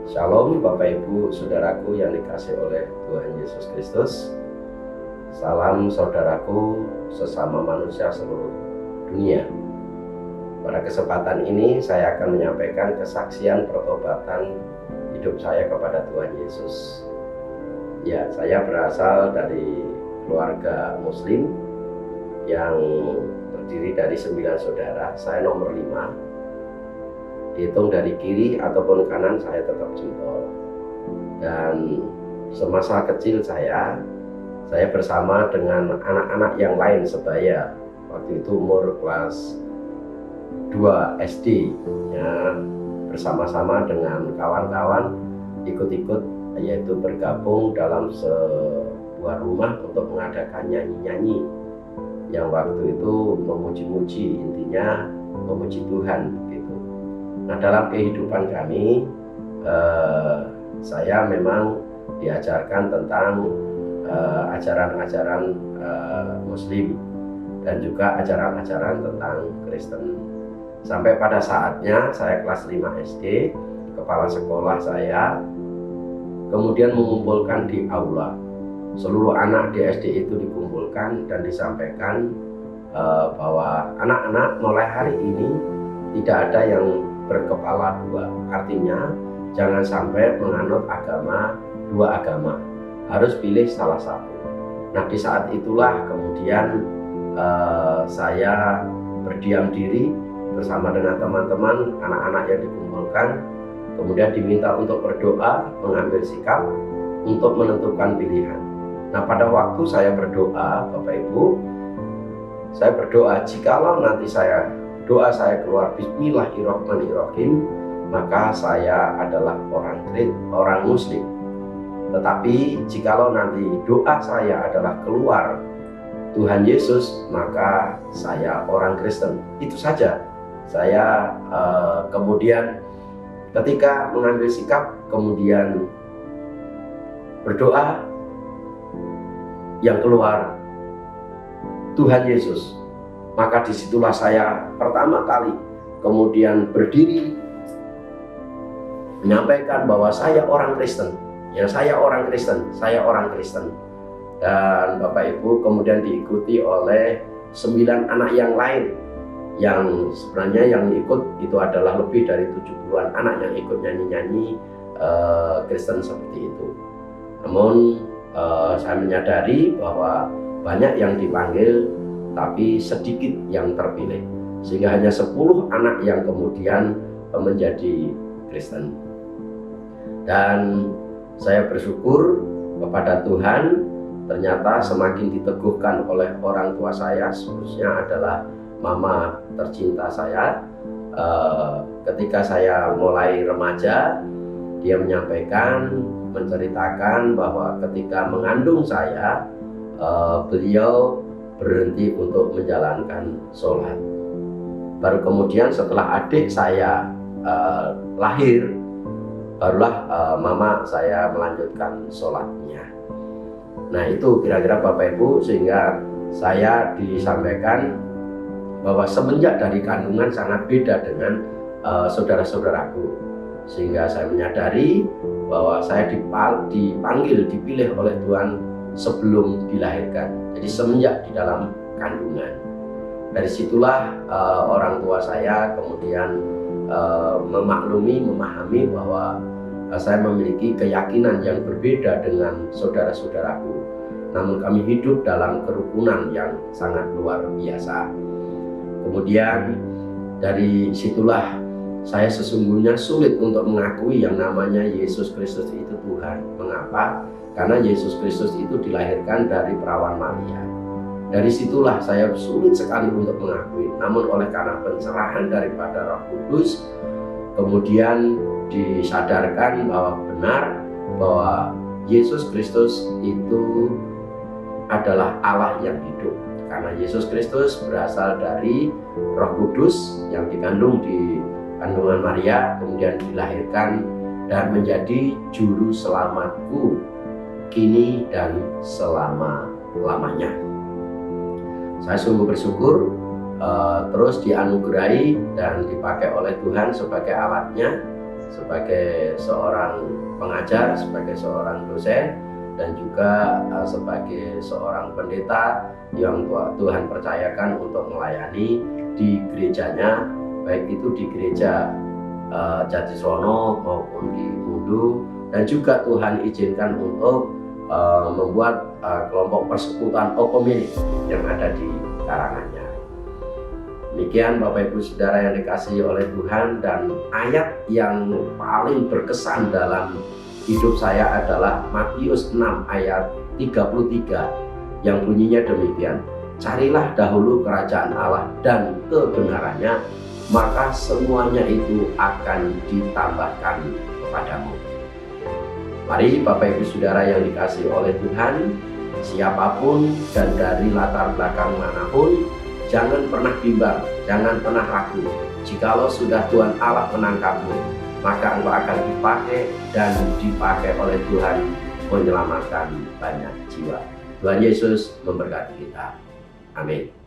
Shalom Bapak Ibu Saudaraku yang dikasihi oleh Tuhan Yesus Kristus. Salam saudaraku sesama manusia seluruh dunia. Pada kesempatan ini saya akan menyampaikan kesaksian pertobatan hidup saya kepada Tuhan Yesus. Ya, saya berasal dari keluarga Muslim yang terdiri dari 9 saudara. Saya nomor 5. Dihitung dari kiri ataupun kanan saya tetap jempol. Dan semasa kecil saya bersama dengan anak-anak yang lain sebaya. Waktu itu umur kelas 2 SD ya, bersama-sama dengan kawan-kawan ikut-ikut, yaitu bergabung dalam sebuah rumah untuk mengadakan nyanyi-nyanyi yang waktu itu memuji-muji, intinya memuji Tuhan gitu. Nah, dalam kehidupan kami saya memang diajarkan tentang ajaran-ajaran Muslim dan juga ajaran-ajaran tentang Kristen. Sampai pada saatnya saya kelas 5 SD, kepala sekolah saya kemudian mengumpulkan di aula. Seluruh anak di SD itu dikumpulkan dan disampaikan bahwa anak-anak mulai hari ini tidak ada yang berkepala dua. Artinya jangan sampai menganut dua agama, harus pilih salah satu. Nah, di saat itulah kemudian saya berdiam diri bersama dengan teman-teman anak-anak yang dikumpulkan, kemudian diminta untuk berdoa, mengambil sikap untuk menentukan pilihan. Nah, pada waktu saya berdoa, Bapak Ibu, saya berdoa jikalau nanti doa saya keluar Bismillahirrahmanirrahim, maka saya adalah orang Muslim. Tetapi jikalau nanti doa saya adalah keluar Tuhan Yesus, maka saya orang Kristen. Itu saja. Saya kemudian ketika mengambil sikap, kemudian berdoa, yang keluar Tuhan Yesus. Maka disitulah saya pertama kali kemudian berdiri menyampaikan bahwa saya orang Kristen. Ya, saya orang Kristen. Dan Bapak Ibu kemudian diikuti oleh 9 anak yang lain, yang sebenarnya yang ikut itu adalah lebih dari 70-an anak yang ikut nyanyi-nyanyi Kristen seperti itu. Namun saya menyadari bahwa banyak yang dipanggil tapi sedikit yang terpilih, sehingga hanya 10 anak yang kemudian menjadi Kristen. Dan saya bersyukur kepada Tuhan, ternyata semakin diteguhkan oleh orang tua saya, khususnya adalah mama tercinta saya. Ketika saya mulai remaja, dia menceritakan bahwa ketika mengandung saya, beliau berhenti untuk menjalankan sholat. Baru kemudian setelah adik saya lahir, barulah mama saya melanjutkan sholatnya. Nah, itu kira-kira Bapak Ibu, sehingga saya disampaikan bahwa semenjak dari kandungan sangat beda dengan saudara-saudaraku, sehingga saya menyadari bahwa saya dipilih oleh Tuhan sebelum dilahirkan. Jadi semenjak di dalam kandungan. Dari situlah orang tua saya kemudian memahami bahwa saya memiliki keyakinan yang berbeda dengan saudara-saudaraku. Namun kami hidup dalam kerukunan yang sangat luar biasa. Kemudian dari situlah saya sesungguhnya sulit untuk mengakui yang namanya Yesus Kristus itu Tuhan. Mengapa? Karena Yesus Kristus itu dilahirkan dari perawan Maria. Dari situlah saya sulit sekali untuk mengakui. Namun oleh karena pencerahan daripada Roh Kudus, kemudian disadarkan bahwa benar bahwa Yesus Kristus itu adalah Allah yang hidup. Karena Yesus Kristus berasal dari Roh Kudus yang dikandung di kandungan Maria, kemudian dilahirkan dan menjadi juru selamatku kini dan selama-lamanya. Saya sungguh bersyukur terus dianugerahi dan dipakai oleh Tuhan sebagai alatnya, sebagai seorang pengajar, sebagai seorang dosen, dan juga sebagai seorang pendeta yang Tuhan percayakan untuk melayani di gerejanya, baik itu di gereja Jatiswono maupun di Mundu, dan juga Tuhan izinkan untuk membuat kelompok persekutuan Okomilik yang ada di Karanganyar. Demikian Bapak Ibu Saudara yang dikasihi oleh Tuhan, dan ayat yang paling berkesan dalam hidup saya adalah Matius 6 ayat 33 yang bunyinya demikian: carilah dahulu kerajaan Allah dan kebenarannya, maka semuanya itu akan ditambahkan kepadamu. Mari Bapak Ibu Saudara yang dikasihi oleh Tuhan, siapapun dan dari latar belakang manapun, jangan pernah bimbang, jangan pernah ragu. Jikalau sudah Tuhan Allah menangkapmu, maka engkau akan dipakai oleh Tuhan menyelamatkan banyak jiwa. Tuhan Yesus memberkati kita. Amin.